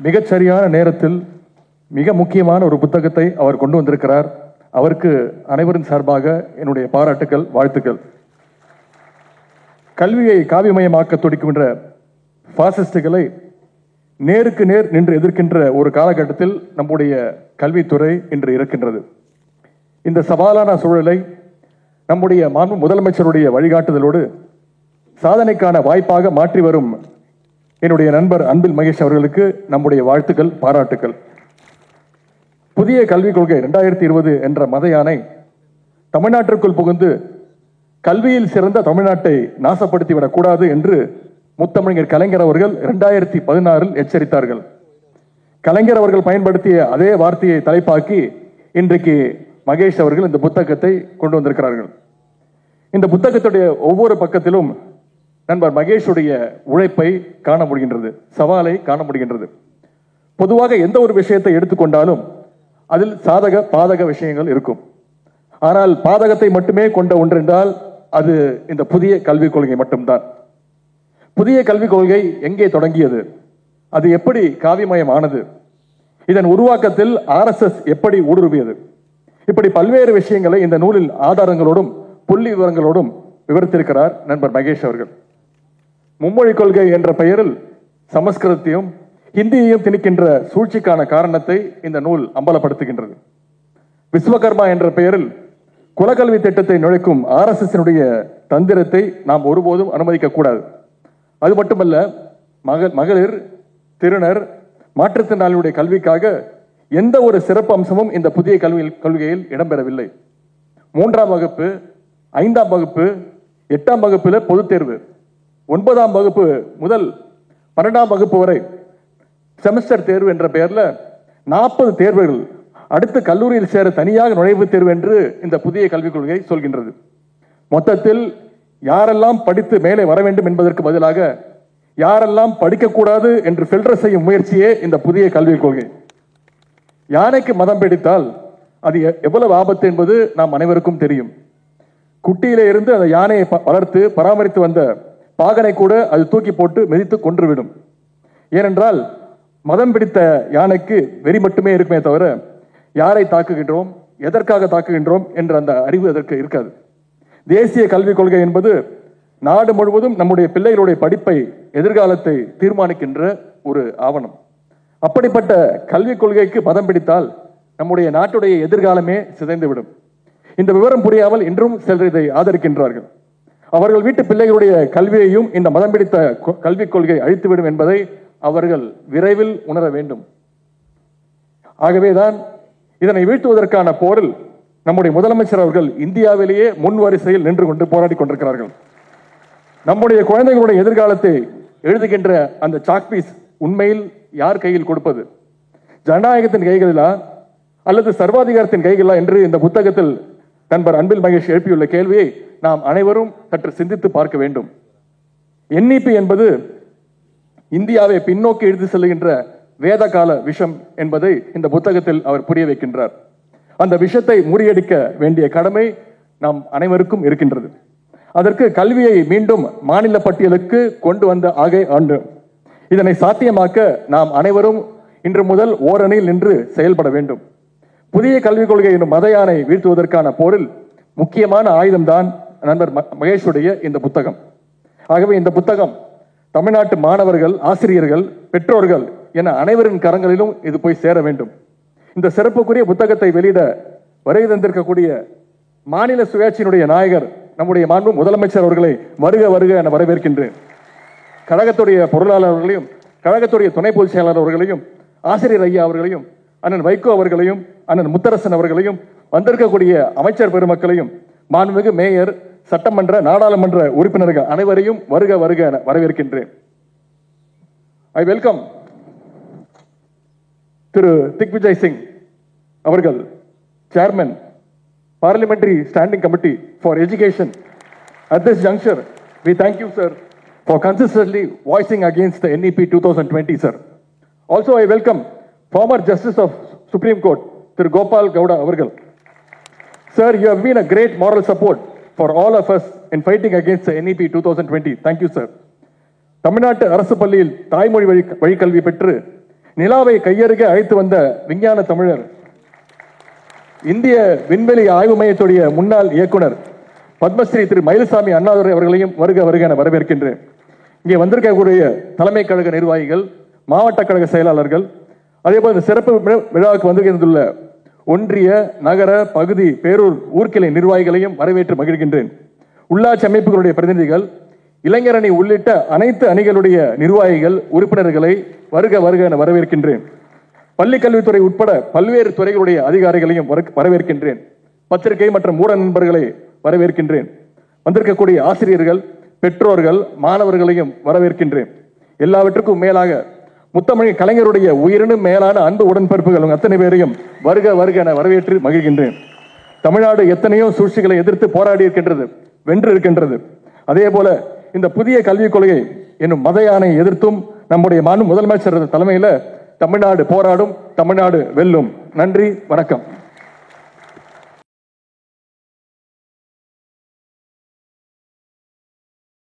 மிகச்சரியான நேரத்தில் மிக முக்கியமான ஒரு புத்தகத்தை அவர் கொண்டு வந்திருக்கிறார். அவருக்கு அனைவரின் சார்பாக என்னுடைய பாராட்டுக்கள், வாழ்த்துக்கள். கல்வியை காவியமயமாக்க துடிக்கின்ற பாசிஸ்டுகளை நேருக்கு நேர் நின்று எதிர்க்கின்ற ஒரு காலகட்டத்தில் நம்முடைய கல்வித்துறை இன்று இருக்கின்றது. இந்த சவாலான சூழலை நம்முடைய மாண்பு முதலமைச்சருடைய வழிகாட்டுதலோடு சாதனைக்கான வாய்ப்பாக மாற்றி வரும் என்னுடைய நண்பர் அன்பில் மகேஷ் அவர்களுக்கு நம்முடைய வாழ்த்துக்கள், பாராட்டுக்கள். புதிய கல்விக் கொள்கை 2020 என்ற மத யானை தமிழ்நாட்டிற்குள் புகுந்து கல்வியில் சிறந்த தமிழ்நாட்டை நாசப்படுத்திவிடக் கூடாது என்று முத்தமிழர் கலைஞர் அவர்கள் 2016 எச்சரித்தார்கள். கலைஞர் அவர்கள் பயன்படுத்திய அதே வார்த்தையை தலைப்பாக்கி இன்றைக்கு மகேஷ் அவர்கள் இந்த புத்தகத்தை கொண்டு வந்திருக்கிறார்கள். இந்த புத்தகத்துடைய ஒவ்வொரு பக்கத்திலும் நண்பர் மகேஷுடைய உழைப்பை காண முடிகின்றது, சவாலை காண முடிகின்றது. பொதுவாக எந்த ஒரு விஷயத்தை எடுத்துக்கொண்டாலும் அதில் சாதக பாதக விஷயங்கள் இருக்கும். ஆனால் பாதகத்தை மட்டுமே கொண்ட ஒன்றென்றால் அது இந்த புதிய கல்விக் கொள்கை மட்டும்தான். புதிய கல்விக் கொள்கை எங்கே தொடங்கியது, அது எப்படி காவியமயமானது, இதன் உருவாக்கத்தில் RSS எப்படி ஊடுருவியது, இப்படி பல்வேறு விஷயங்களை இந்த நூலில் ஆதாரங்களோடும் புள்ளி விவரங்களோடும் விவரித்திருக்கிறார் நண்பர் மகேஷ் அவர்கள். மும்மொழி கொள்கை என்ற பெயரில் சமஸ்கிருதத்தையும் ஹிந்தியையும் திணிக்கின்ற சூழ்ச்சிக்கான காரணத்தை இந்த நூல் அம்பலப்படுத்துகின்றது. விஸ்வகர்மா என்ற பெயரில் குலக்கல்வி திட்டத்தை நுழைக்கும் RSSனுடைய தந்திரத்தை நாம் ஒருபோதும் அனுமதிக்க கூடாது. அது மட்டுமல்ல, மகளிர், திருநர், மாற்றுத்திறனாளியுடைய கல்விக்காக எந்த ஒரு சிறப்பு அம்சமும் இந்த புதிய கொள்கையில் இடம்பெறவில்லை. 3ஆம் வகுப்பு, 5ஆம் வகுப்பு, 8ஆம் வகுப்பில் பொதுத் தேர்வு, 9ஆம் வகுப்பு முதல் 12ஆம் வகுப்பு வரை செமஸ்டர் தேர்வு என்ற பெயர்ல 40 தேர்வுகள், அடுத்து கல்லூரியில் சேர தனியாக நுழைவுத் தேர்வு என்று இந்த புதிய கல்விக் கொள்கை சொல்கின்றது. மொத்தத்தில் யாரெல்லாம் படித்து மேலே வர வேண்டும் என்பதற்கு பதிலாக யாரெல்லாம் படிக்கக்கூடாது என்று ஃபில்டர் செய்யும் முயற்சியே இந்த புதிய கல்விக் கொள்கை. யானைக்கு மதம் பிடித்தால் அது எவ்வளவு ஆபத்து என்பது நாம் அனைவருக்கும் தெரியும். குட்டியிலே இருந்து அந்த யானையை வளர்த்து பராமரித்து வந்த பாகனை கூட அது தூக்கி போட்டு மிதித்து கொன்றுவிடும். ஏனென்றால் மதம் பிடித்த யானைக்கு வெறி மட்டுமே இருக்குமே தவிர யாரை தாக்குகின்றோம், எதற்காக தாக்குகின்றோம் என்ற அந்த அறிவு அதற்கு இருக்காது. தேசிய கல்விக் கொள்கை என்பது நாடு முழுவதும் நம்முடைய பிள்ளைகளுடைய படிப்பை, எதிர்காலத்தை தீர்மானிக்கின்ற ஒரு ஆவணம். அப்படிப்பட்ட கல்விக் கொள்கைக்கு மதம் பிடித்தால் நம்முடைய நாட்டுடைய எதிர்காலமே சிதைந்துவிடும். இந்த விவரம் புரியாமல் இன்றும் சிலர் இதை ஆதரிக்கின்றார்கள். அவர்கள் வீட்டு பிள்ளைகளுடைய கல்வியையும் இந்த மதம் பிடித்த கல்விக் கொள்கை அழித்துவிடும் என்பதை அவர்கள் விரைவில் உணர வேண்டும். ஆகவேதான் இதனை வீழ்த்துவதற்கான போரில் நம்முடைய முதலமைச்சர் அவர்கள் இந்தியாவிலேயே முன் வரிசையில் நின்று கொண்டு போராடி கொண்டிருக்கிறார்கள். நம்முடைய குழந்தைகளுடைய எதிர்காலத்தை எழுதுகின்ற அந்த சாக்பீஸ் உண்மையில் யார் கையில் கொடுப்பது? ஜனநாயகத்தின் கைகளிலா அல்லது சர்வாதிகாரத்தின் கைகளா என்று இந்த புத்தகத்தில் நண்பர் அன்பில் மகேஷ் எழுப்பியுள்ள கேள்வியை நாம் அனைவரும் சற்று சிந்தித்து பார்க்க வேண்டும். NEP என்பது இந்தியாவை பின்னோக்கி இழுத்து செல்லுகின்ற வேத கால விஷம் என்பதை இந்த புத்தகத்தில் அவர் புரிய வைக்கின்றார். அந்த விஷத்தை முறியடிக்க வேண்டிய கடமை நாம் அனைவருக்கும் இருக்கின்றது. அதற்கு கல்வியை மீண்டும் மாநில பட்டியலுக்கு கொண்டு வந்த ஆண்டு. இதனை சாத்தியமாக்க நாம் அனைவரும் இன்று முதல் ஓரணியில் நின்று செயல்பட வேண்டும். புதிய கல்விக் கொள்கை என்னும் மத யானை வீழ்த்துவதற்கான போரில் முக்கியமான ஆயுதம்தான் நண்பர் மகேஷுடைய இந்த புத்தகம். ஆகவே இந்த புத்தகம் தமிழ்நாட்டு மாணவர்கள், ஆசிரியர்கள், பெற்றோர்கள் என அனைவரின் கரங்களிலும் இது போய் சேர வேண்டும். இந்த சிறப்புக்குரிய புத்தகத்தை வெளியிட வருகை தந்திருக்கக்கூடிய மாநில சுயாட்சியினுடைய நாயகர் நம்முடைய மாண்பு முதலமைச்சர் அவர்களை வருக வருக என வரவேற்கின்றேன். கழகத்துடைய பொருளாளர் அவர்களையும், கழகத்துடைய துணை பொதுச் செயலாளர் அவர்களையும், ஆசிரியர் ஐயா அவர்களையும், அண்ணன் வைகோ அவர்களையும், அண்ணன் முத்தரசன் அவர்களையும், வந்திருக்கக்கூடிய அமைச்சர் பெருமக்களையும், மாண்புமிகு மேயர், சட்டமன்ற, நாடாளுமன்ற உறுப்பினர்கள் அனைவரையும் வருக வருக என வரவேற்கின்றேன். ஐ வெல்கம் திரு திக்விஜய் சிங் அவர்கள், chairman, Parliamentary Standing Committee for Education. At this juncture, we thank you, sir, for consistently voicing against the NEP 2020, sir. Also, I welcome former Justice of Supreme Court, Thiru Gopal Gowda avargal. Sir, you have been a great moral support for all of us in fighting against the NEP 2020. Thank you, sir. தமிழ்நாட்டு அரசு பள்ளியில் தாய்மொழி வழிக்கல்வி பெற்று நிலாவை கையறுக்க அழைத்து வந்த விஞ்ஞான தமிழர், இந்திய விண்வெளி ஆய்வு மையத்துடைய முன்னாள் இயக்குனர் பத்மஸ்ரீ திரு மயில்சாமி அண்ணாதுரை அவர்களையும் வருக வருக என வரவேற்கின்றேன். இங்கே வந்திருக்கக்கூடிய தலைமை கழக நிர்வாகிகள், மாவட்ட கழக செயலாளர்கள், அதேபோல் இந்த சிறப்பு விழாவுக்கு வந்திருந்துள்ள ஒன்றிய, நகர, பகுதி, பேரூர், ஊர்கிளை நிர்வாகிகளையும் வரவேற்று மகிழ்கின்றேன். உள்ளாட்சி அமைப்புகளுடைய பிரதிநிதிகள், இளைஞரணி உள்ளிட்ட அனைத்து அணிகளுடைய நிர்வாகிகள், உறுப்பினர்களை வருக வருக என வரவேற்கின்றேன். பள்ளி கல்வித்துறை உட்பட பல்வேறு துறைகளுடைய அதிகாரிகளையும் வரவேற்கின்றேன். பத்திரிகை மற்றும் ஊடக நண்பர்களை வரவேற்கின்றேன். வந்திருக்கக்கூடிய ஆசிரியர்கள், பெற்றோர்கள், மாணவர்களையும் வரவேற்கின்றேன். எல்லாவற்றுக்கும் மேலாக முத்தமிழ் கலைஞருடைய உயிரினும் மேலான அன்பு உடன்பிறப்புகள் அத்தனை பேரையும் வருக வருக என வரவேற்று மகிழ்கின்றேன். தமிழ்நாடு எத்தனையோ சூழ்ச்சிகளை எதிர்த்து போராடி இருக்கின்றது, வென்று இருக்கின்றது. அதே போல இந்த புதிய கல்விக் கொள்கை என்னும் மத யானை எதிர்த்தும் நம்முடைய முதலமைச்சர் தலைமையில் தமிழ்நாடு போராடும், தமிழ்நாடு வெல்லும். நன்றி, வணக்கம்.